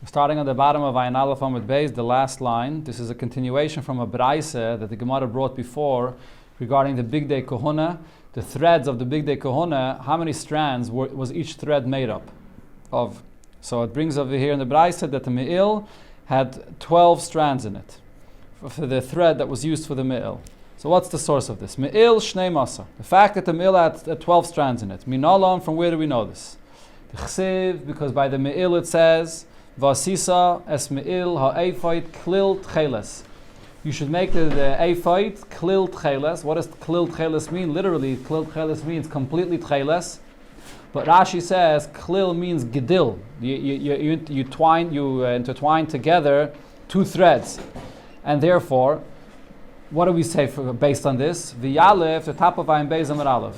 Starting on the bottom of Ayin Aleph Amud Beis, the last line. This is a continuation from a Braise that the Gemara brought before regarding the Big Day Kohuna, the threads of the Big Day Kohuna. How many strands was each thread made up of? So it brings over here in the Braise that the Me'il had 12 strands in it for the thread that was used for the Me'il. So what's the source of this? Me'il Shnei Masa. The fact that the Me'il had 12 strands in it. Minalon, from where do we know this? The Chsiv, because by the Me'il it says Vasisa es me'il ha'ephod klil tcheles. You should make the ephod klil tcheles. What does klil tcheles mean? Literally, klil tcheles means completely tcheles. But Rashi says klil means gedil. You intertwine together two threads, and therefore, what do we say based on this? V'yalef, the top of Ayin Beis Amud Aleph.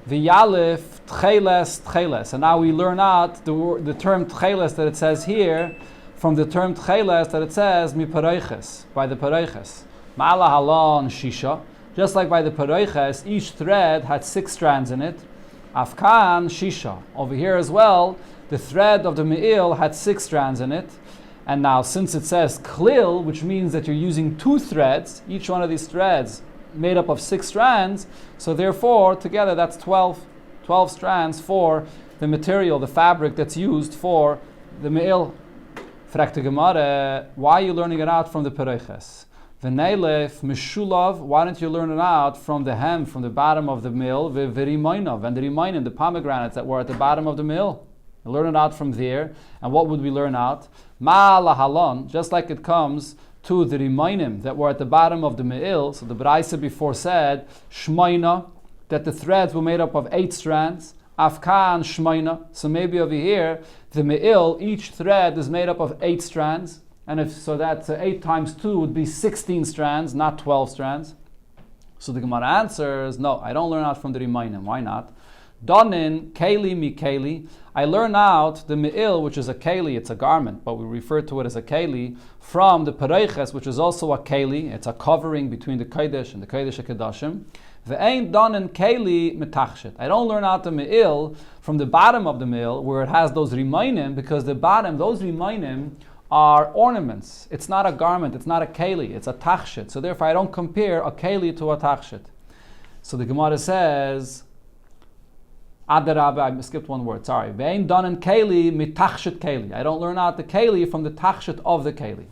V'yalef tcheles tcheles, and now we learn out the term tcheles that it says here from the term tcheles that it says mi pareiches, by the pareiches. Ma'ala halon shisha, just like by the pareiches, each thread had 6 strands in it. Afkan shisha, over here as well, the thread of the me'il had 6 strands in it. And now since it says klil, which means that you're using 2 threads, each one of these threads made up of 6 strands, so therefore together that's 12 strands for the material, the fabric that's used for the me'il. Fragt the Gemara, why are you learning it out from the pereiches? V'neilef mishulav, why don't you learn it out from the hem, from the bottom of the me'il, v'rimainav, and the rimainin, the pomegranates that were at the bottom of the me'il. Learn it out from there, and what would we learn out? Ma'ala halon, just like it comes to the rimainim that were at the bottom of the me'il. So the Braise before said shmaina, that the threads were made up of 8 strands. Afkan shmaina. So maybe over here the me'il, each thread is made up of 8 strands, and if so, that's 8 times 2 would be 16 strands, not 12 strands. So the Gemara answers, no, I don't learn out from the rimainim. Why not? Donin keli mi keli. I learn out the me'il, which is a keli, it's a garment, but we refer to it as a keli, from the pareiches, which is also a keli. It's a covering between the kodesh and the kodesh HaKadoshim. Ve'ein donin keli metachshet. I don't learn out the me'il from the bottom of the me'il, where it has those rimainim, because the bottom, those rimainim are ornaments. It's not a garment, it's not a keli, it's a tachshet. So therefore I don't compare a keli to a tachshet. So the Gemara says, Adarabah, I skipped one word, sorry. Ve'ein donin keli mitachshet keli. I don't learn out the keli from the tachshet of the keli.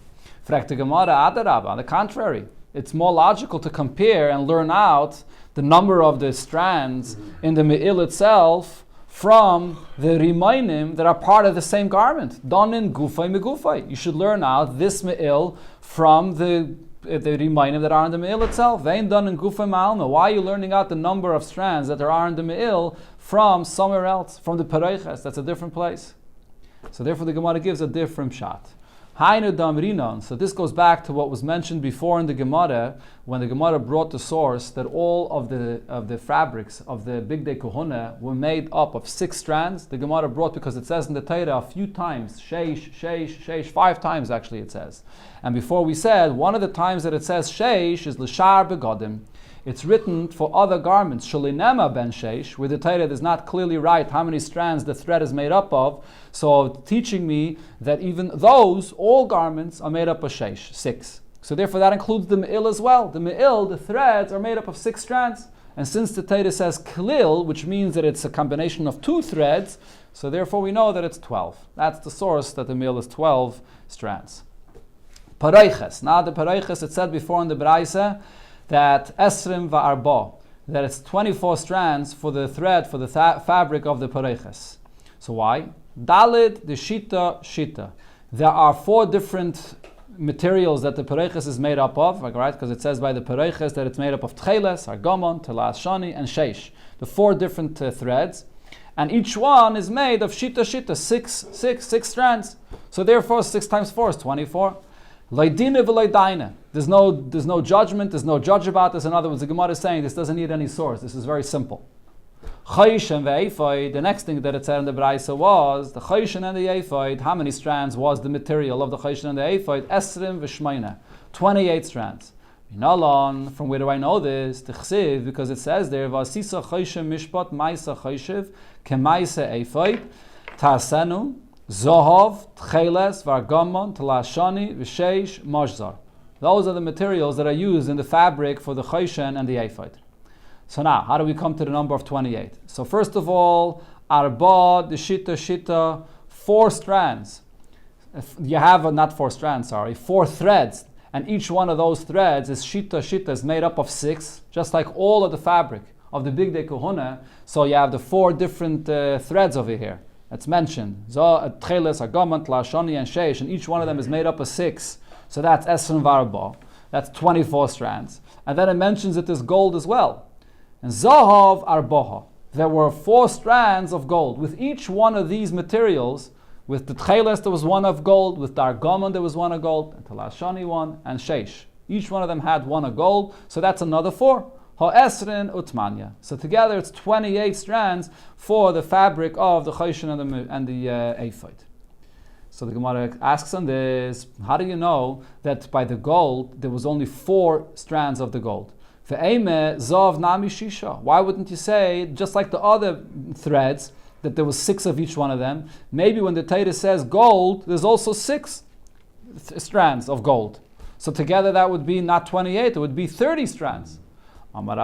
Fragt the Gemara, Adarabah, on the contrary, it's more logical to compare and learn out the number of the strands in the me'il itself from the rimainim that are part of the same garment. Donin gufay megufay. You should learn out this me'il from the rimainim that are in the me'il itself. Ve'ein donin gufay ma'alma. Why are you learning out the number of strands that there are in the me'il from somewhere else, from the pareiches? That's a different place. So therefore the Gemara gives a different shot. Hainu damrinon. So this goes back to what was mentioned before in the Gemara, when the Gemara brought the source that all of the fabrics of the Big Day Kohuna were made up of 6 strands. The Gemara brought because it says in the Torah a few times, sheish, 5 times actually it says. And before we said, one of the times that it says sheish is l'shar begodim. It's written for other garments, Shalinema ben sheish, where the Torah does not clearly write how many strands the thread is made up of. So teaching me that even those, all garments, are made up of sheish, 6. So therefore that includes the me'il as well. The me'il, the threads, are made up of 6 strands. And since the Torah says klil, which means that it's a combination of 2 threads, so therefore we know that it's 12. That's the source that the me'il is 12 strands. Pareiches. Now the pareiches, it said before in the Braise, that esrim va'arba, that it's 24 strands for the thread, for the fabric of the pareiches. So why? Dalid, the shita. There are 4 different materials that the pareiches is made up of, right? Because it says by the pareiches that it's made up of tcheles, argamon, telas shani, and sheish. The 4 different threads. And each one is made of shita, 6 strands. So therefore 6 times 4 is 24. Laidina v'laidaina. There's no judgment, there's no judge about this. In other words, the Gemara is saying this doesn't need any source. This is very simple. Chayshen ve'ephod, the next thing that it said in the Braise was, the chayshen and the ephod, how many strands was the material of the chayshen and the ephod? Esrim v'shmeina, 28 strands. Minalon, from where do I know this? The Chsiv, because it says there, Vasisa chayshen mishpat maisa chayshiv, kemaisa ephod, tasenu, Zohov, Tcheles, Vargamon, Talashani, V'sheish, Mojzar. Those are the materials that are used in the fabric for the Choshen and the Ephod. So now, how do we come to the number of 28? So first of all, Arba, the Shita, 4 strands. You have, not 4 strands, 4 threads. And each one of those threads is Shita is made up of 6, just like all of the fabric of the Big Day Kohuna. So you have the 4 different threads over here. That's mentioned. Tcheles, Argamon, Lashoni, and Sheish, and each one of them is made up of 6. So that's Esron Varba. That's 24 strands. And then it mentions that there's gold as well. And Zahav Arboha. There were 4 strands of gold. With each one of these materials, with the Tcheles there was one of gold, with the Argamon there was one of gold, and the Lashoni one, and Sheish. Each one of them had one of gold, so that's another 4. Ha'esrin utmanya. So together it's 28 strands for the fabric of the Choshen and the Ephod. So the Gemara asks on this, how do you know that by the gold there was only 4 strands of the gold? Ve'eme zav nami shisha. Why wouldn't you say, just like the other threads, that there was 6 of each one of them? Maybe when the Torah says gold, there's also 6 strands of gold. So together that would be not 28, it would be 30 strands. He says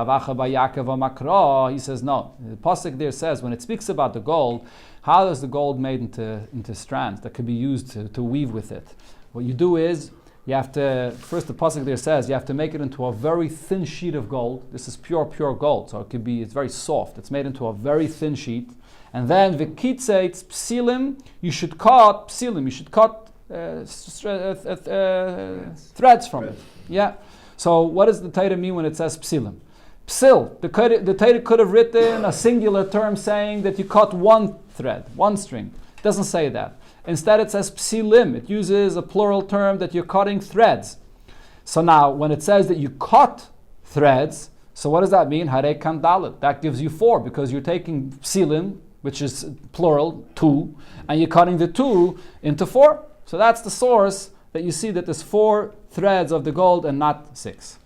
no. The pasuk there says when it speaks about the gold, how is the gold made into strands that could be used to weave with it? What you do is you have to, first the pasuk there says you have to make it into a very thin sheet of gold. This is pure gold, so it's very soft. It's made into a very thin sheet, and then v'kitzeitz psilim, you should cut threads from it. Yeah. So what does the Torah mean when it says psilim? Psil. The Torah could have written a singular term saying that you cut one thread, one string. It doesn't say that. Instead it says psilim. It uses a plural term that you're cutting threads. So now when it says that you cut threads, so what does that mean? Hare kandalit. That gives you 4 because you're taking psilim, which is plural, 2, and you're cutting the 2 into 4. So that's the source that you see that there's 4 threads of the gold and not 6.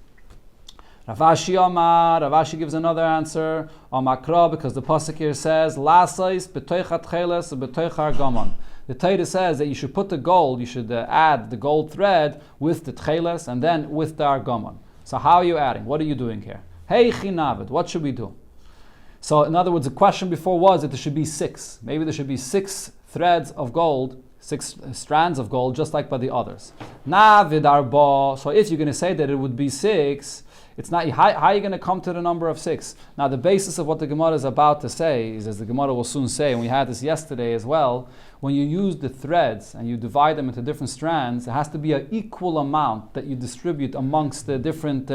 Ravashi gives another answer on Makra because the pasuk here says Lasais betoichat cheles betoichar gamon. The Torah says that you should put the gold, you should add the gold thread with the tcheles and then with the argamon. So how are you adding? What are you doing here? Hey chinavid, what should we do? So in other words, the question before was that there should be 6. Maybe there should be 6 threads of gold, 6 strands of gold, just like by the others. Navid arba. So if you're going to say that it would be 6, it's not. How are you going to come to the number of 6? Now the basis of what the Gemara is about to say is, as the Gemara will soon say, and we had this yesterday as well, when you use the threads and you divide them into different strands, it has to be an equal amount that you distribute amongst the different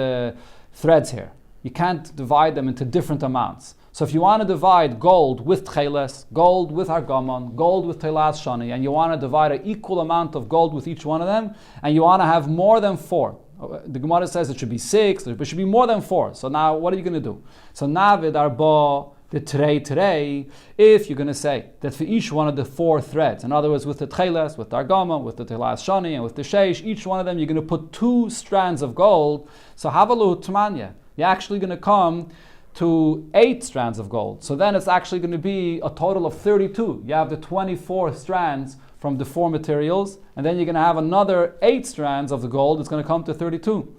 threads here. You can't divide them into different amounts. So if you want to divide gold with tcheles, gold with argamon, gold with telas shani, and you want to divide an equal amount of gold with each one of them, and you want to have more than 4, the Gemara says it should be 6, but it should be more than 4. So now what are you going to do? So navid arba, the trei, if you're going to say that for each one of the 4 threads, in other words with the tcheles, with the argamon, with the telas shani, and with the sheish, each one of them you're going to put 2 strands of gold. So havalu tmanya, you're actually going to come to 8 strands of gold. So then it's actually going to be a total of 32. You have the 24 strands from the 4 materials, and then you're going to have another 8 strands of the gold. It's going to come to 32.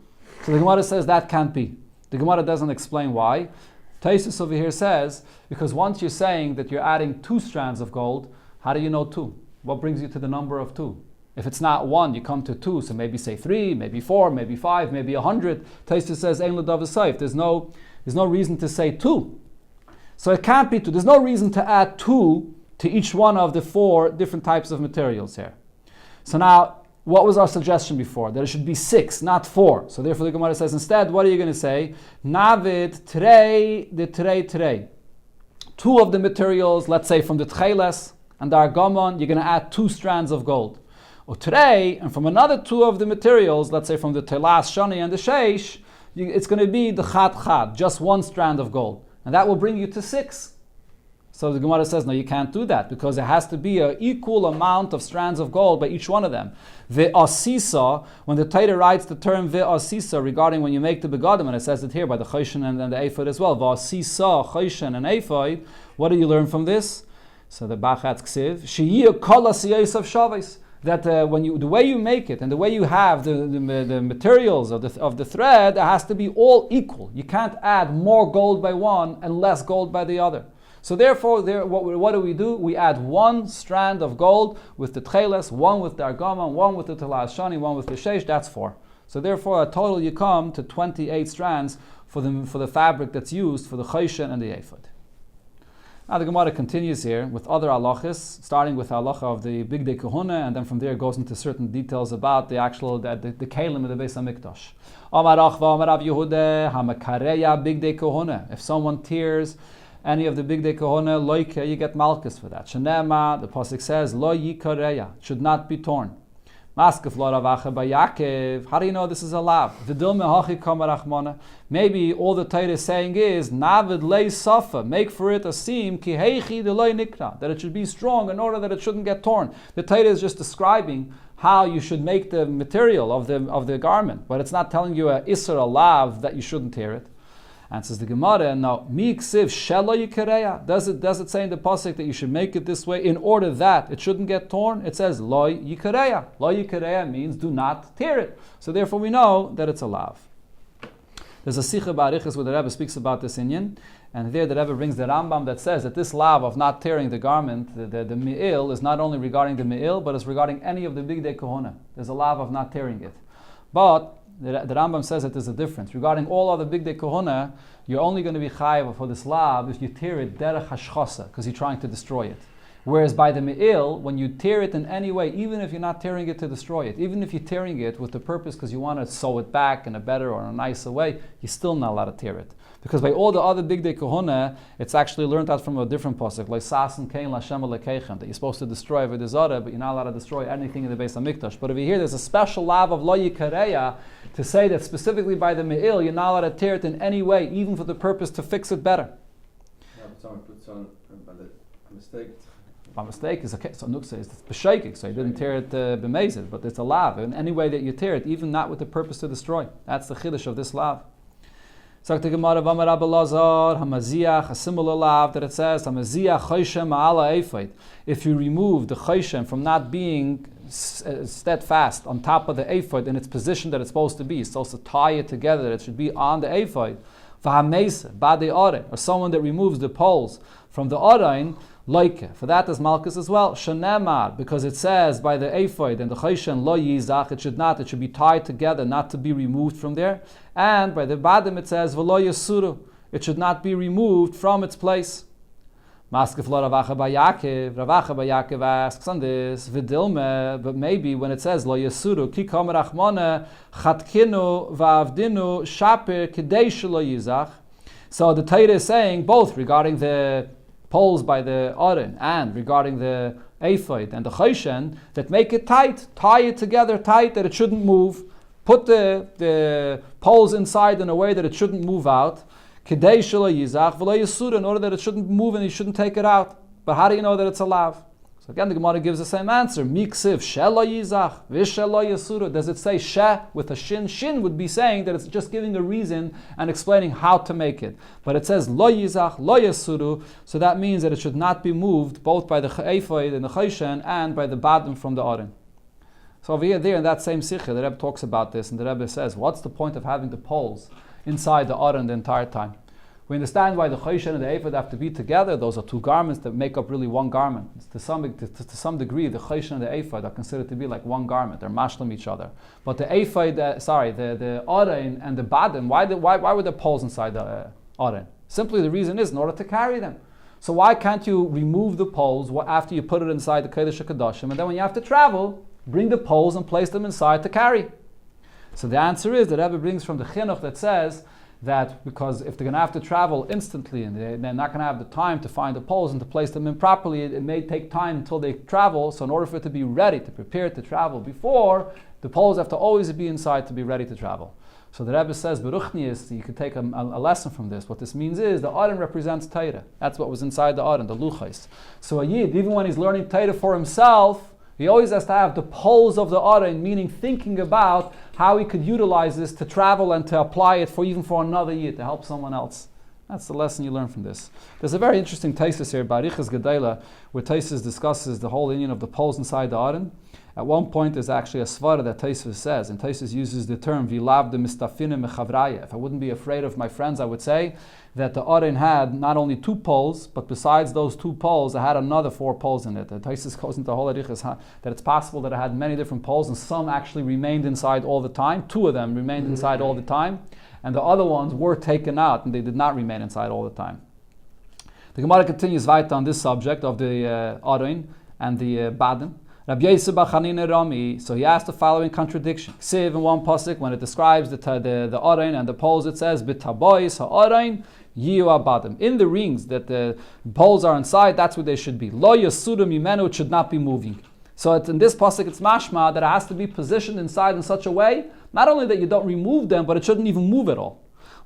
So the Gemara says that can't be. The Gemara doesn't explain why. Taisus over here says, because once you're saying that you're adding 2 strands of gold, how do you know 2? What brings you to the number of 2? If it's not 1, you come to 2. So maybe say 3, maybe 4, maybe 5, maybe 100. Taisus says, Ein l'dav v'saif. There's no reason to say 2. So it can't be 2. There's no reason to add 2 to each one of the 4 different types of materials here. So now, what was our suggestion before? That it should be 6, not 4. So therefore the Gemara says, instead, what are you going to say? Navid trei. 2 of the materials, let's say from the tcheles and the argamon, you're going to add 2 strands of gold. Or trei, and from another 2 of the materials, let's say from the telas shani and the sheish, it's going to be the chad, just 1 strand of gold. And that will bring you to 6. So the Gemara says, no, you can't do that, because it has to be an equal amount of strands of gold by each one of them. Ve'asisa, when the Torah writes the term ve'asisa regarding when you make the begadim, and it says it here by the choshen and the ephod as well, ve'asisa, choshen and ephod, what do you learn from this? So the Bach adds ksiv, she'iyah kol asiyos of shavos. That when the way you make it and the way you have the materials of the thread, it has to be all equal. You can't add more gold by one and less gold by the other. So therefore, what do? We add one strand of gold with the tcheles, one with the argama, one with the telas shani, one with the sheish. That's 4. So therefore, a total you come to 28 strands for the fabric that's used for the chayshen and the ephod. Now the Gemara continues here with other halachas, starting with the halacha of the bigdei kahuna, and then from there goes into certain details about the actual the kelim of the Beis Hamikdash. Amar Achva, Amar Rav Yehuda, hamakareya bigdei kahuna. If someone tears any of the bigdei kahuna, loike, you get malchus for that. Shenema, the pasuk says, lo yikareya, should not be torn. Maskef lo ravacha bayakev. How do you know this is a lav? V'dil mehachi kamarachmana. Maybe all the Torah is saying is navid lei safa. Make for it a seam ki heichi de loi nikra. That it should be strong in order that it shouldn't get torn. The Torah is just describing how you should make the material of the garment, but it's not telling you a isser a lav that you shouldn't tear it. And says the Gemara, now, mi ksiv shelo yikareya. Does it say in the pasuk that you should make it this way in order that it shouldn't get torn? It says lo yikareya. Lo yikareya means do not tear it. So therefore we know that it's a lav. There's a Sicha Ba'arichas where the Rebbe speaks about this inyan, and there the Rebbe brings the Rambam that says that this lav of not tearing the garment, the me'il, is not only regarding the me'il, but it's regarding any of the bigdei kahuna. There's a lav of not tearing it. But the Rambam says that there's a difference. Regarding all other bigdei kahuna, you're only going to be chayav for this lav if you tear it derech hashchasa, because you're trying to destroy it. Whereas by the me'il, when you tear it in any way, even if you're not tearing it to destroy it, even if you're tearing it with the purpose because you want to sew it back in a better or a nicer way, you're still not allowed to tear it. Because by all the other bigdei kahuna, it's actually learned out from a different pasuk, like sasan kein lashem alekeichem, that you're supposed to destroy avodah zarah, but you're not allowed to destroy anything in the Beis Hamikdash. But over here, there's a special lav of lo yikareya to say that specifically by the me'il, you're not allowed to tear it in any way, even for the purpose to fix it better. Yeah, but someone puts on by the mistake. By mistake is okay. So Nuksa is b'shaking, so you didn't tear it b'mezid, but it's a lav in any way that you tear it, even not with the purpose to destroy. That's the chiddush of this lav. So the Gemara V'amar Rabbi Lazar hamaziach, a similar lav that it says hamaziach chayshem ma'ala ephod. If you remove the chayshem from not being steadfast on top of the ephod in its position that it's supposed to be, you're supposed to tie it together that it should be on the ephod. V'hamesa ba'dei oren, or someone that removes the poles from the oren. Loike, for that is Malchus as well. Shanemar, because it says by the ephod and the chayshen lo yizach, it should be tied together, not to be removed from there. And by the badim it says v'lo yasuru, it should not be removed from its place. Maskef lo Ravacha Bayakev asks on this v'dilme, but maybe when it says lo yasuru ki kamer achmona chatkinu va'avdinu shaper kedei shelo yizach. So the Torah is saying both regarding the poles by the oren and regarding the ephod and the chayshen that make it tight, tie it together tight that it shouldn't move, put the poles inside in a way that it shouldn't move out, kedei shelo yizach v'lo yasura, in order that it shouldn't move and you shouldn't take it out. But how do you know that it's a lav? So again, the Gemara gives the same answer. Miksiv shelo yizach v'shelo yasura. Does it say she with a shin? Shin would be saying that it's just giving a reason and explaining how to make it. But it says lo yizach, lo yasuru, so that means that it should not be moved both by the ephod and the chayshen and by the badim from the oren. So over here, there in that same sikha, the Rebbe talks about this, and the Rebbe says, what's the point of having the poles inside the oren the entire time? We understand why the chayshen and the ephod have to be together. Those are two garments that make up really one garment. To some degree, the chayshen and the ephod are considered to be like one garment. They're mashlim each other. But the ephod, the oren and the badim, why were there poles inside the oren? Simply the reason is in order to carry them. So why can't you remove the poles after you put it inside the Kodesh HaKadoshim, and then when you have to travel, bring the poles and place them inside to carry? So the answer is, the Rebbe brings from the chinuch that says that because if they're going to have to travel instantly and they're not going to have the time to find the poles and to place them in properly, it may take time until they travel. So in order for it to be ready, to prepare to travel before, the poles have to always be inside to be ready to travel. So the Rebbe says, Beruchnius, you could take a lesson from this. What this means is, the Aron represents Torah. That's what was inside the Aron, the Luchais. So a Yid, even when he's learning Torah for himself, he always has to have the poles of the Aron, meaning thinking about how he could utilize this to travel and to apply it for even for another Yid, to help someone else. That's the lesson you learn from this. There's a very interesting thesis here, Barichas Gedaila, where Taisus discusses the whole union of the poles inside the Aron. At one point, there's actually a svara that Taisus says, and Taisus uses the term "Vilav de mistafine mechavraya." If I wouldn't be afraid of my friends, I would say that the Aron had not only 2 poles, but besides those 2 poles, it had another 4 poles in it. The Taisus goes into the whole arichas that it's possible that it had many different poles, and some actually remained inside all the time. 2 of them remained inside all the time, and the other ones were taken out, and they did not remain inside all the time. The Gemara continues weiter on this subject of the Aron and the Badim. Rabbi Yosef bar Chanina Rami, so he asked the following contradiction. Siv in one pasuk, when it describes the Aron and the poles, it says, B'tabois ha'aron yiyu abadim. In the rings that the poles are inside, that's where they should be. Lo yasudim yimenu, it should not be moving. So in this pasuk, it's mashma that it has to be positioned inside in such a way, not only that you don't remove them, but it shouldn't even move at all.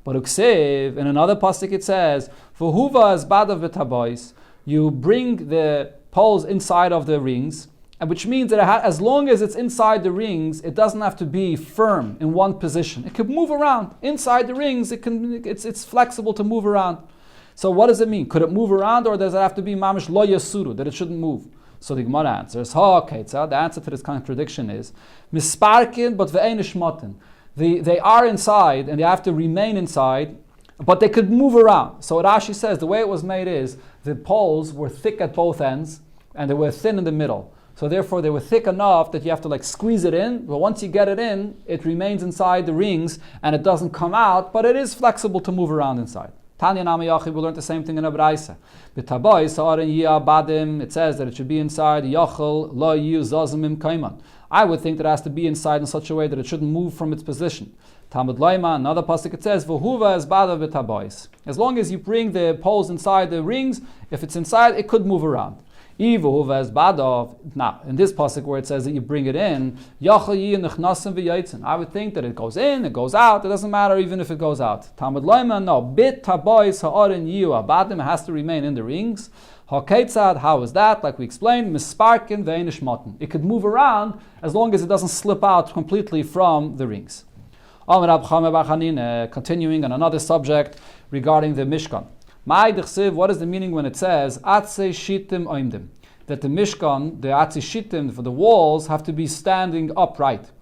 But uksev, in another pasuk it says, V'huva as badav b'tabois, you bring the poles inside of the rings, and which means that as long as it's inside the rings, it doesn't have to be firm in one position. It can move around. Inside the rings, it's flexible to move around. So what does it mean? Could it move around, or does it have to be mamish lo yasuru, that it shouldn't move? So the Gemara answers, the answer to this contradiction is, misparkin but ve'ein ishmatin. They are inside, and they have to remain inside, but they could move around. So what Rashi says, the way it was made is, the poles were thick at both ends, and they were thin in the middle. So therefore they were thick enough that you have to squeeze it in, but once you get it in, it remains inside the rings and it doesn't come out, but it is flexible to move around inside. Tanya Namayachi, we learned the same thing in Abraisa. It says that it should be inside, I would think that it has to be inside in such a way that it shouldn't move from its position. Talmud Laima, another pasuk, it says, as long as you bring the poles inside the rings, if it's inside, it could move around. Now, in this pasuk where it says that you bring it in, I would think that it goes in, it goes out, it doesn't matter even if it goes out. Talmud Laima, no, it has to remain in the rings. How is that? Like we explained, it could move around as long as it doesn't slip out completely from the rings. Continuing on another subject regarding the Mishkan. What is the meaning when it says Atze Shitim Oimdim? That the Mishkan, the Atze Shitim for the walls have to be standing upright.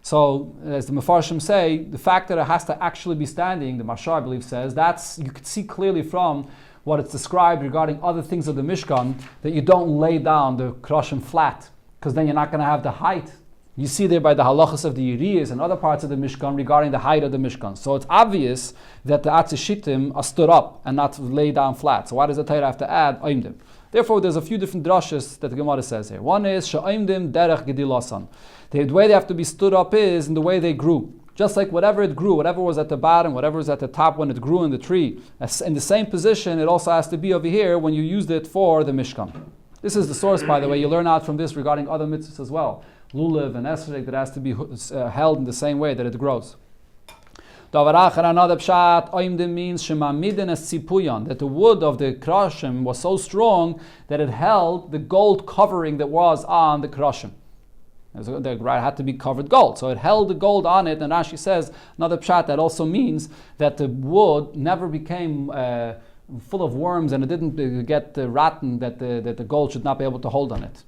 So, as the Mefarshim say, the fact that it has to actually be standing, the Mashar I believe says, that's you could see clearly from what it's described regarding other things of the Mishkan, that you don't lay down the Kroshim flat, because then you're not going to have the height. You see there by the halachas of the Yiriyas and other parts of the Mishkan regarding the height of the Mishkan. So it's obvious that the Atzishitim are stood up and not laid down flat. So why does the Torah have to add Oimdim? Therefore, there's a few different drashas that the Gemara says here. One is Sha'oimdim derech gedilasan. The way they have to be stood up is in the way they grew. Just like whatever it grew, whatever was at the bottom, whatever was at the top when it grew in the tree, in the same position, it also has to be over here when you used it for the Mishkan. This is the source, by the way. You learn out from this regarding other mitzvahs as well. Lulav and esrog that has to be held in the same way that it grows. Another pshat, oimdim means shemamidin es tzipuyan, that the wood of the kroshim was so strong that it held the gold covering that was on the kroshim. The had to be covered gold, so it held the gold on it. And Rashi says another pshat that also means that the wood never became full of worms and it didn't get rotten, that the gold should not be able to hold on it.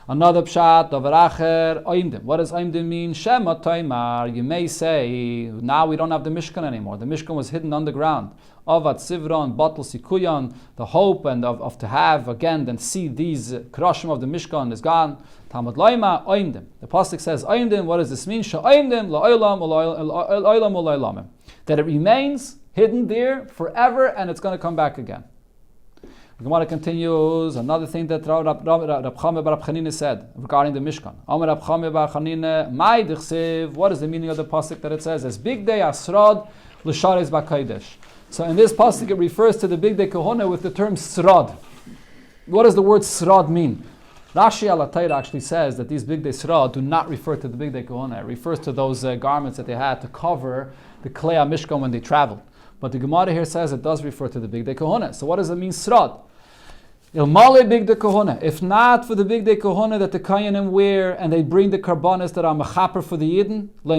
Another pshat, davaracher, oimdim. What does oimdim mean? Shema toimar. You may say, now we don't have the Mishkan anymore. The Mishkan was hidden underground. Avat sivron, batel sikuyan. The hope and of to have again and see these kroshim of the Mishkan is gone. Talmud loima, oimdim. The pasuk says oimdim. What does this mean? Sha'oimdim la'olam u'laylamim. That it remains hidden there forever and it's going to come back again. The Gemara continues, another thing that Rab Chame bar Chanina said regarding the Mishkan. Amar Rab Chame bar Chanina, Mai dichsev, what is the meaning of the pasuk that it says? As big day asrad l'shares b'kodesh. So in this pasuk it refers to the big day kohona with the term srad. What does the word srad mean? Rashi al-Atayr actually says that these big day srad do not refer to the big day kohona. It refers to those garments that they had to cover the klei Mishkan when they traveled. But the Gemara here says it does refer to the big day kohona. So what does it mean srad? Ilmale big day kohona. If not for the big day kohona that the Kayanim wear and they bring the karbanis that are mechaper for the Yidden, there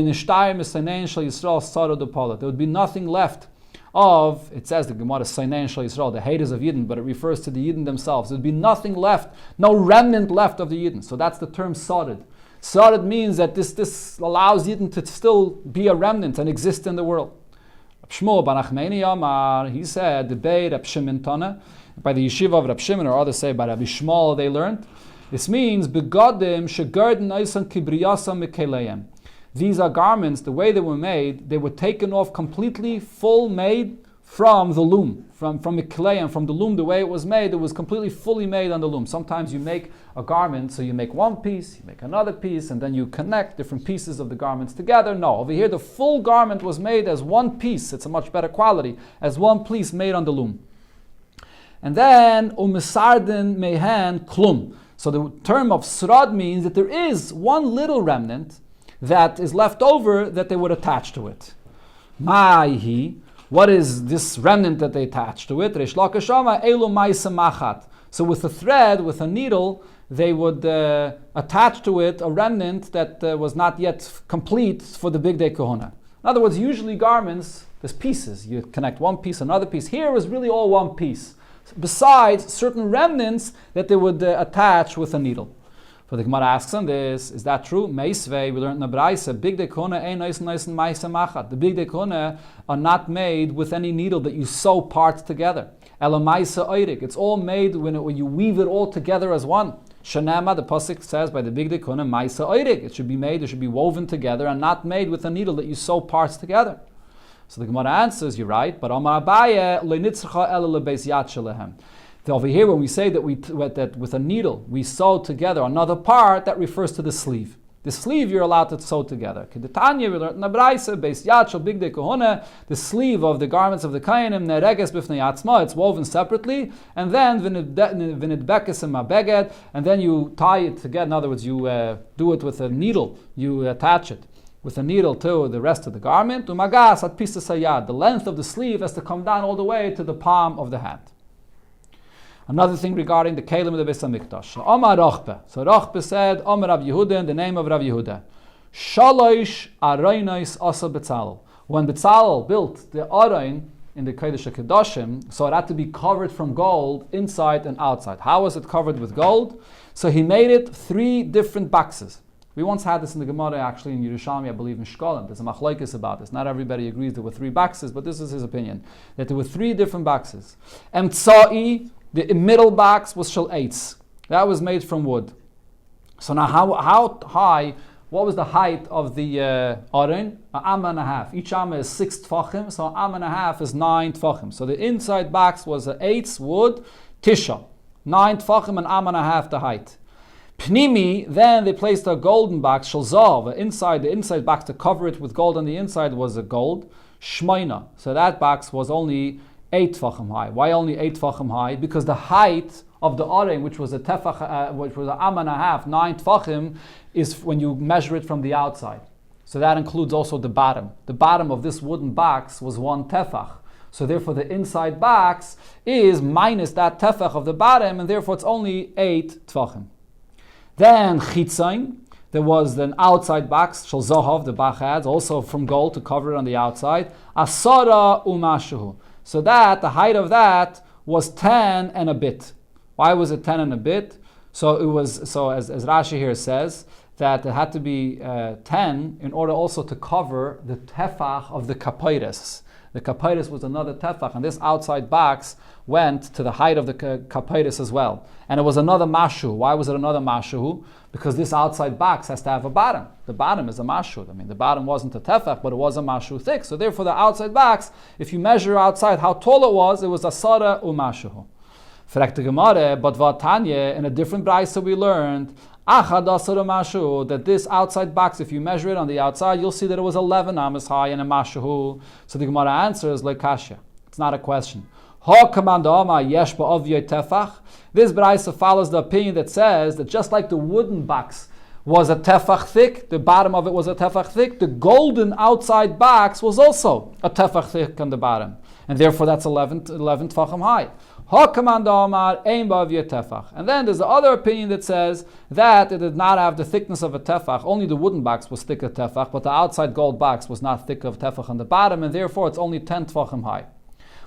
would be nothing left of, it says the Gemara Sainain Shal Yisrael, the haters of Yidden, but it refers to the Yidden themselves. There'd be nothing left, no remnant left of the Yidden. So that's the term Sarid. Sarid means that this allows Yidden to still be a remnant and exist in the world. Shmuel Bar Nachmani Amar, he said, the Beit Rab Shimon Tana, by the yeshiva of Rab Shimon, or others say by Rabbi Shmuel, they learned. This means, Begadim shegarden oisan kibriyasa mikeleim. These are garments, the way they were made, they were taken off completely, full made from the loom, from mikeleim, from the loom, the way it was made, it was completely fully made on the loom. Sometimes you make a garment, so you make one piece, you make another piece, and then you connect different pieces of the garments together. No, over here the full garment was made as one piece, it's a much better quality, as one piece made on the loom. And then, umisarden mehen klum. So the term of srad means that there is one little remnant that is left over that they would attach to it. Ma'hi, what is this remnant that they attach to it? Reish Lakish Amar, elu ma'isa machat. So with a thread, with a needle, they would attach to it a remnant that was not yet complete for the big day kahuna. In other words, usually garments, there's pieces. You connect one piece, another piece. Here was really all one piece, besides certain remnants that they would attach with a needle. So the Gemara asks on this, is that true? Meisvei, we learned in the Braisa, big dekona ein noisen ma'isa machat. The big dekona are not made with any needle that you sew parts together. Ela ma'isa oirik. It's all made when you weave it all together as one. Shanama, the pasuk says by the big dekona, ma'isa oirik. It should be made, it should be woven together and not made with a needle that you sew parts together. So the Gemara answers, you're right, but Amar Abaye, lo nitzcha ela lebeis yad shelehem. Over here, when we say that that with a needle we sew together another part, that refers to the sleeve. The sleeve you're allowed to sew together. Kedetanya, we learned in the Braisa, beis yad shel bigdei kohuna, the sleeve of the garments of the kayanim nereges b'fnei atzma. It's woven separately, and then v'nidbekes and mabeged, and then you tie it together. In other words, you do it with a needle. You attach it with a needle to the rest of the garment. Umagas at pisa sayad. The length of the sleeve has to come down all the way to the palm of the hand. Another thing regarding the kelim of the Beis Hamikdash. Omar Rochbe. So Rochbe said, Omar Rav Yehuda, in the name of Rav Yehuda. Shalosh aroinos asa Betzalel. When Betzalel built the aroin in the Kodesh HaKadoshim, so it had to be covered from gold inside and outside. How was it covered with gold? So he made it 3 different boxes. We once had this in the Gemara, actually in Yerushalmi, I believe in Shkolim. There's a machlokes about this. Not everybody agrees there were 3 boxes, but this is his opinion, that there were 3 different boxes. Emtsai, the middle box, was shel eitz. That was made from wood. So now how high, what was the height of the aron? An amma and a half. Each amma is 6 tfachim, so an amma and a half is 9 tfachim. So the inside box was an eitz wood, tisha. 9 tfachim and amma and a half the height. Pnimi, then they placed a golden box, shel zav, the inside box to cover it with gold on the inside was a gold. Shmoina. So that box was only 8 tfachim high. Why only 8 tfachim high? Because the height of the aron, which was a tefach, which was an amma and a half, 9 tfachim, is when you measure it from the outside. So that includes also the bottom. The bottom of this wooden box was 1 tefach. So therefore the inside box is minus that tefach of the bottom, and therefore it's only 8 tfachim. Then chitzain, there was an outside box, shel zohav, the bach adds, also from gold to cover it on the outside. Asara umashuhu. So that, the height of that was 10 and a bit. Why was it 10 and a bit? So it was, as Rashi here says, that it had to be 10 in order also to cover the tefach of the kapairis. The kapairis was another tefach, and this outside box went to the height of the kapairis as well. And it was another mashu. Why was it another mashu? Because this outside box has to have a bottom. The bottom is a mashu. I mean, the bottom wasn't a tefach, but it was a mashu thick. So therefore the outside box, if you measure outside how tall it was asara umashu. Frekte Gemara, but Vatanya, in a different brayso we learned, achad asara mashu, that this outside box, if you measure it on the outside, you'll see that it was 11 amas high and a mashu. So the Gemara answers like kasha. It's not a question. This brayso follows the opinion that says that just like the wooden box was a tefach thick, the bottom of it was a tefach thick, the golden outside box was also a tefach thick on the bottom. And therefore that's 11 tefachim high. And then there's the other opinion that says that it did not have the thickness of a tefach. Only the wooden box was thick of tefach, but the outside gold box was not thick of tefach on the bottom, and therefore it's only 10 tefachim high.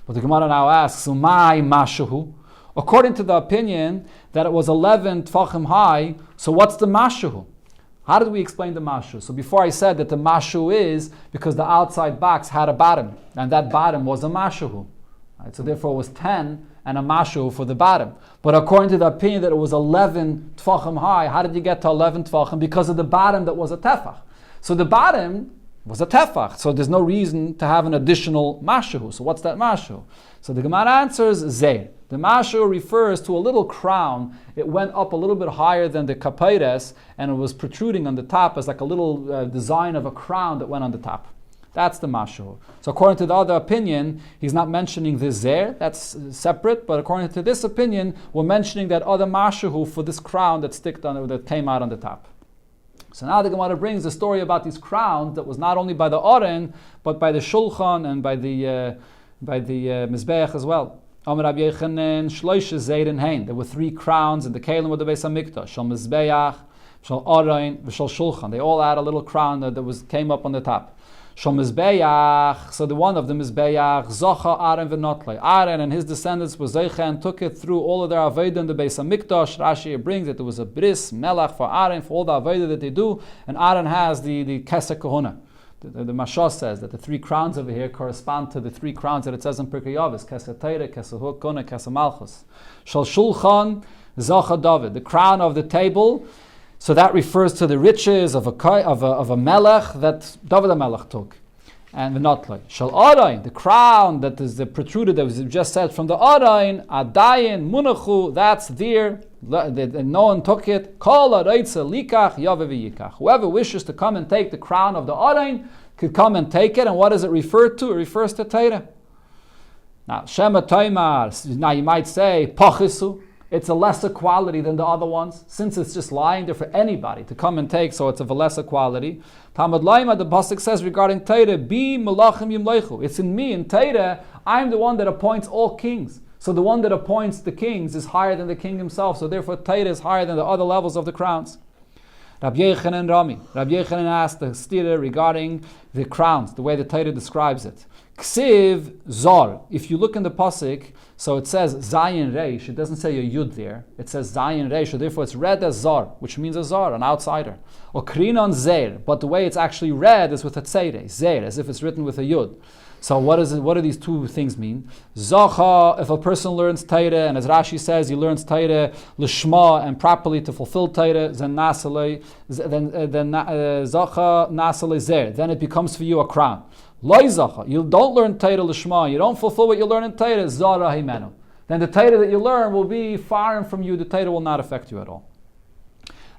But the Gemara now asks, so my mashahu? According to the opinion that it was 11 tfachim high, so what's the mashahu? How did we explain the mashu? So before I said that the mashu is because the outside box had a bottom, and that bottom was a mashu. Right? So therefore it was 10 and a mashu for the bottom. But according to the opinion that it was 11 tfachim high, how did you get to 11 tfachim? Because of the bottom that was a tefach. So the bottom was a tefach, so there's no reason to have an additional mashu. So what's that mashu? So the Gemara answers, zeir. The mashu refers to a little crown. It went up a little bit higher than the kapeires, and it was protruding on the top as like a little design of a crown that went on the top. That's the mashu. So according to the other opinion, he's not mentioning this there. That's separate. But according to this opinion, we're mentioning that other mashu for this crown that came out on the top. So now the Gemara brings a story about these crowns that was not only by the Oren, but by the Shulchan and by the Mizbeach as well. There were 3 crowns in the Kalim of the Beis HaMikdash. Shal Mizbeach, Shal Oren, Shal Shulchan. They all had a little crown that came up on the top. Shal Mizbeach, so the one of the Mizbeach, Zocha Aaron v'Notlei. Aaron and his descendants were Zeicha and took it through all of their Avodah in the Beis HaMikdash. Rashi brings that there was a bris, melach for Aaron, for all the Avodah that they do, and Aaron has the Kesek Kahuna. The Mashah says that the 3 crowns over here correspond to the 3 crowns that it says in Pirkei Avos: Kesed Torah, Kesed Hukona, Kesed Malchus. Shal Shulchan, Zocha David, the crown of the table. So that refers to the riches of a melech that David HaMelech took. And the Notlei. Shal Arayin, the crown that is the protruded that was just said from the Arayin, Adayin, Munachu, that's there. No one took it. Kol Araitza Likach, Yave V'Yikach. Whoever wishes to come and take the crown of the Arayin could come and take it. And what does it refer to? It refers to Torah. Now, Shema Toimar, now you might say, Pachisu. It's a lesser quality than the other ones, since it's just lying there for anybody to come and take, so it's of a lesser quality. Talmud Laima, the pasuk says regarding Torah, Bi Malachim Yimleichu. It's in me, in Torah, I'm the one that appoints all kings. So the one that appoints the kings is higher than the king himself, so therefore Torah is higher than the other levels of the crowns. Rabbi Yechanan Rami. Rabbi Yechanan asked the stira regarding the crowns, the way the Torah describes it. Ksiv Zor. If you look in the pasuk, so it says Zayin Reish. It doesn't say a Yud there. It says Zayin Reish. So therefore it's read as Zor, which means a Zor, an outsider. Or Krinon Zeir. But the way it's actually read is with a Tzeire, Zeir, as if it's written with a Yud. So what do these 2 things mean? Zacha, if a person learns Torah, and as Rashi says, he learns Torah l'shma and properly to fulfill Torah, then Zacha Nasalei Zeir. Then it becomes for you a crown. Loi Zacha, you don't learn Torah l'shma, you don't fulfill what you learn in Torah, Zara Himenu. Then the Torah that you learn will be foreign from you, the Torah will not affect you at all.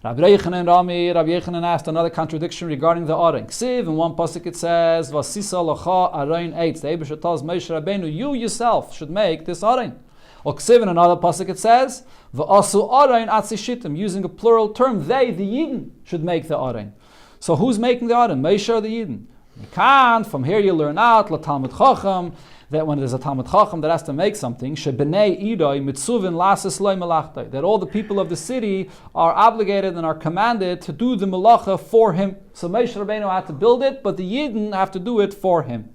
Rabbi Yechanan asked another contradiction regarding the Aron. Ksiv, in one pasuk it says, Vasisa lacha Aron eitz. The Eibusha tells Moshe Rabbeinu, you yourself should make this Aron. Or Ksiv, in another pasuk it says, V'asu Aron atzishitim. Using a plural term, they, the Yidden, should make the Aron. So who's making the Aron? Moshe or the Yidden? You can't. From here you learn out, La Talmud Chacham, that when there's a Talmud Chacham that has to make something, Shebnei Idoi mitzuvin lasis loy melachtai, that all the people of the city are obligated and are commanded to do the melacha for him. So Moshe Rabbeinu had to build it, but the Yidden have to do it for him.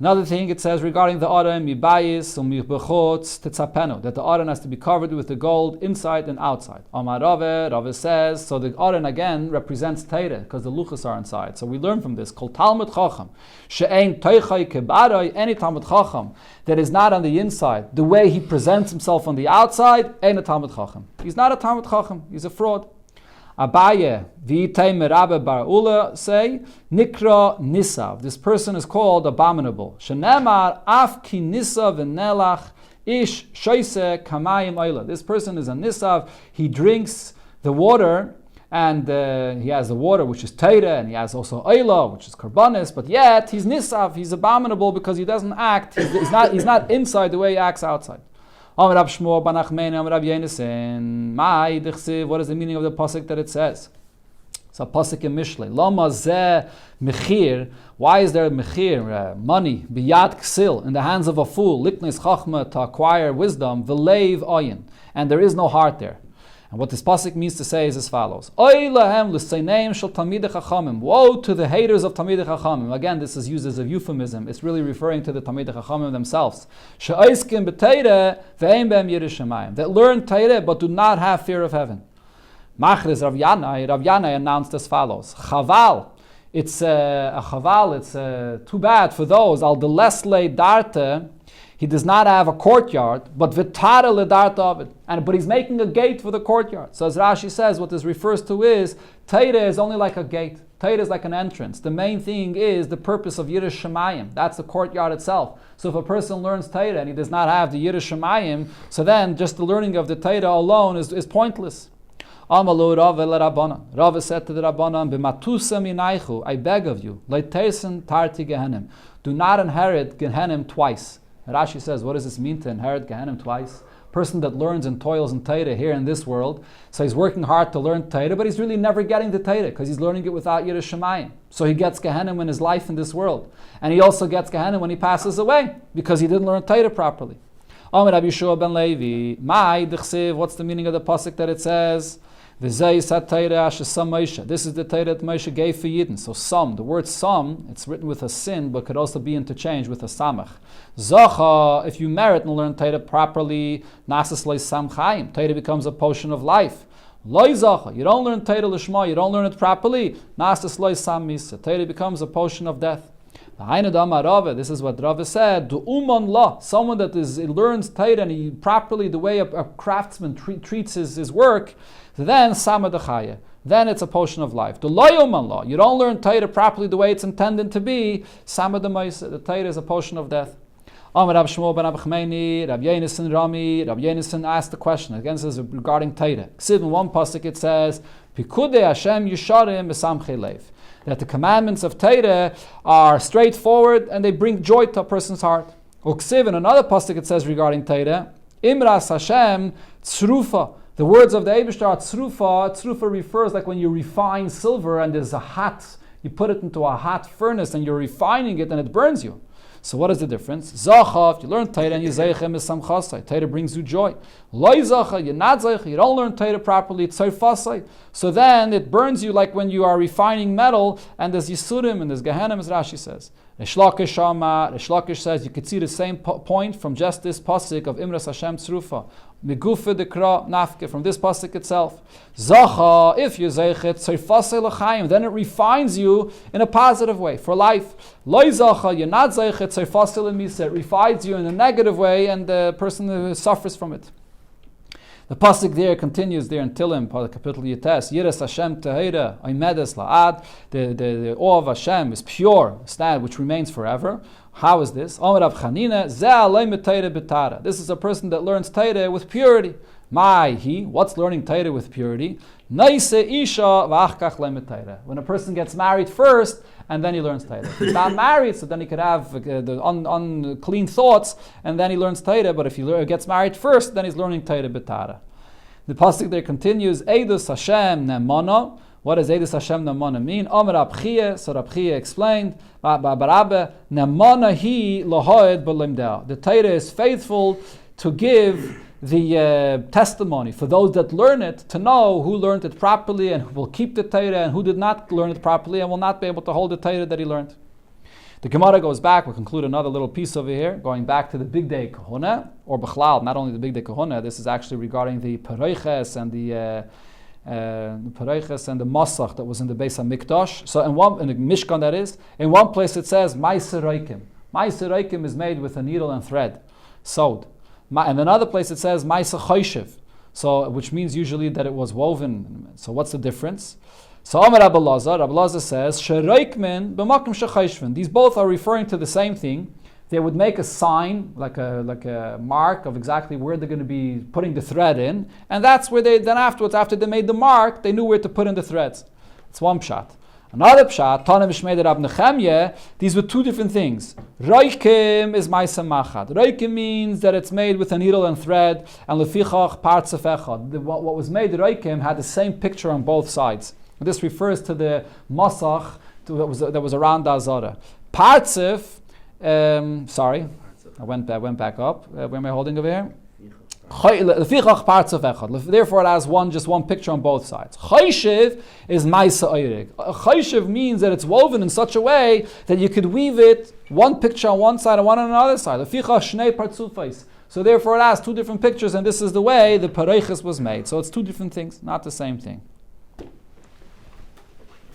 Another thing it says regarding the Aron, mibayis u'mibechotz tetzapenu, that the Aron has to be covered with the gold inside and outside. Amar Rave says, so the Aron again represents Torah, because the luchas are inside. So we learn from this, Kol Talmud Chacham, she'ein toichai kebaroi, any Talmud Chacham that is not on the inside, the way he presents himself on the outside, ain't a Talmud Chacham. He's not a Talmud Chacham, he's a fraud. Abaye, V'itei Merabe Bar Ula say, Nikra Nisav. This person is called abominable. Shenemar Af Ki Nisav V'nelach Ish Shoise Kamayim Oila. This person is a Nisav. He drinks the water, and he has the water which is Teira, and he has also Oila, which is Karbanis, but yet he's Nisav. He's abominable because he doesn't act. He's not inside the way he acts outside. What is the meaning of the pasuk that it says? It's a pasuk in Mishlei. Lama zeh mechir. Why is there mechir, money, biyad ksil, in the hands of a fool, liknes chachma, to acquire wisdom, v'leiv oyin, and there is no heart there. And what this pasuk means to say is as follows: Oy lahem l'seineim shel talmidei chachamim. Woe to the haters of talmidei chachamim. Again, this is used as a euphemism. It's really referring to the talmidei chachamim themselves. She'oiskim b'teireh ve'ein be'em yireh shamayim. That learn teireh but do not have fear of heaven. Machris Rav Yanai announced as follows: Chaval. It's a chaval. It's too bad for those al the lesle darte. He does not have a courtyard, but vitara ledart of it. But he's making a gate for the courtyard. So as Rashi says, what this refers to is, Teireh is only like a gate. Teireh is like an entrance. The main thing is the purpose of Yiras Shamayim. That's the courtyard itself. So if a person learns Teireh and he does not have the Yiras Shamayim, so then just the learning of the Teireh alone is pointless. Amalu Rava said to the Rabbanan, B'matusa minaychu, I beg of you, leiteisen tarti gehenim. Do not inherit Gehenim twice. Rashi says, what does this mean to inherit Gehenim twice? Person that learns and toils in Torah here in this world, so he's working hard to learn Torah, but he's really never getting the Torah because he's learning it without Yiras Shamayim. So he gets Gehenim in his life in this world. And he also gets Gehenim when he passes away because he didn't learn Torah properly. Amar Rabbi Yeshua ben Levi, what's the meaning of the pasuk that it says? This is the Torah that Moshe gave for Yidden. So some, the word some, it's written with a sin, but could also be interchanged with a samach. Zacha, if you merit and learn Torah properly, nasas loy sam chaim. Torah becomes a potion of life. Loy zacha, you don't learn Torah lishma, you don't learn it properly, nasas loy sam misa. Torah becomes a potion of death. This is what Rava said. Someone that learns Torah and he properly, the way a craftsman treats his work, then samadachaya. Then it's a potion of life. The loyoman law. You don't learn Torah properly the way it's intended to be. Samadamaisa. The Torah is a potion of death. Amar Rab Shmuel ben Abchmeini, Rab Yonasan Rami. Rab Yonasan asked the question. Again, this is regarding Torah. In one pasuk it says, Pikudei Hashem Yisharim Besamchei Lev. That the commandments of Torah are straightforward and they bring joy to a person's heart. Uksiv, in another pasuk it says regarding Torah, Imras Hashem Tzrufa. The words of the Eibishter are Tzrufa. Tzrufa refers like when you refine silver and there's a hot, you put it into a hot furnace and you're refining it and it burns you. So what is the difference? Zacha, if you learn Torah and you zeichem is samchasai. Torah brings you joy. Loi zacha, you're not zeicha, you don't learn Torah properly, it's tzarfasai. So then it burns you like when you are refining metal and there's Yisurim and there's Gehenim, as Rashi says. Resh Lakish says you could see the same point from just this pasuk of Imras Hashem Tzrufa. Migufa dekra nafke, from this pasuk itself. Zacha, if you zeichet, tzarfasei l'chaim, then it refines you in a positive way for life. Loi zacha, you're not zeichet, tzarfasei l'misa, it refines you in a negative way and the person suffers from it. The pasuk there continues there in Tilim, capital Yites, Yiras Hashem Tehera, Oimedes La'ad, the awe of Hashem is pure, stand, which remains forever. How is this? Omer Rav Chanina, Zeh alei mitayre b'tara. This is a person that learns Torah with purity. What's learning Torah with purity? Naise isha v'achkach le'mitayre. When a person gets married first, and then he learns Torah. If he's not married, so then he could have the unclean thoughts, and then he learns Torah. But if he gets married first, then he's learning Torah b'tara. The pasuk there continues, Eidus Hashem nemana. What does Eidus Hashem nemana mean? Omer Rab Chiya, so Rab Chiya explained, Barabe nemana hi lahoed b'limdeh. The Torah is faithful to give the testimony for those that learn it, to know who learned it properly and who will keep the Torah and who did not learn it properly and will not be able to hold the Torah that he learned. The Gemara goes back, we'll conclude another little piece over here, going back to the Big Day Kahuna, or Bechlal, not only the Big Day Kahuna, this is actually regarding the Pareiches and the Masach that was in the Beis HaMikdash. So in the Mishkan that is, in one place it says, Ma'aser Reikim. Ma'aser Reikim is made with a needle and thread, sewed. And another place it says Ma'aser Choishev, so which means usually that it was woven. So what's the difference? So Amar Rabbi Lazar says Shereikmen b'makom shechoshven. These both are referring to the same thing. They would make a sign, like a mark of exactly where they're going to be putting the thread in, and that's where they then afterwards, after they made the mark, they knew where to put in the threads. It's one pshat. Another pshat, Tanim Shmei Rab Nechemye, these were two different things. Reikim is Ma'aseh Machad. Reikim means that it's made with a needle and thread, and Lefichach Partzef Echad. What was made, the Reikim, had the same picture on both sides. This refers to the Masach that was around the Azara. Partzef, I went back up. Where am I holding over here? Therefore, it has just one picture on both sides. Chayshiv is Maisa Oyrig. Chayshiv means that it's woven in such a way that you could weave it one picture on one side and one on another side. So therefore, it has two different pictures, and this is the way the Pareiches was made. So it's two different things, not the same thing.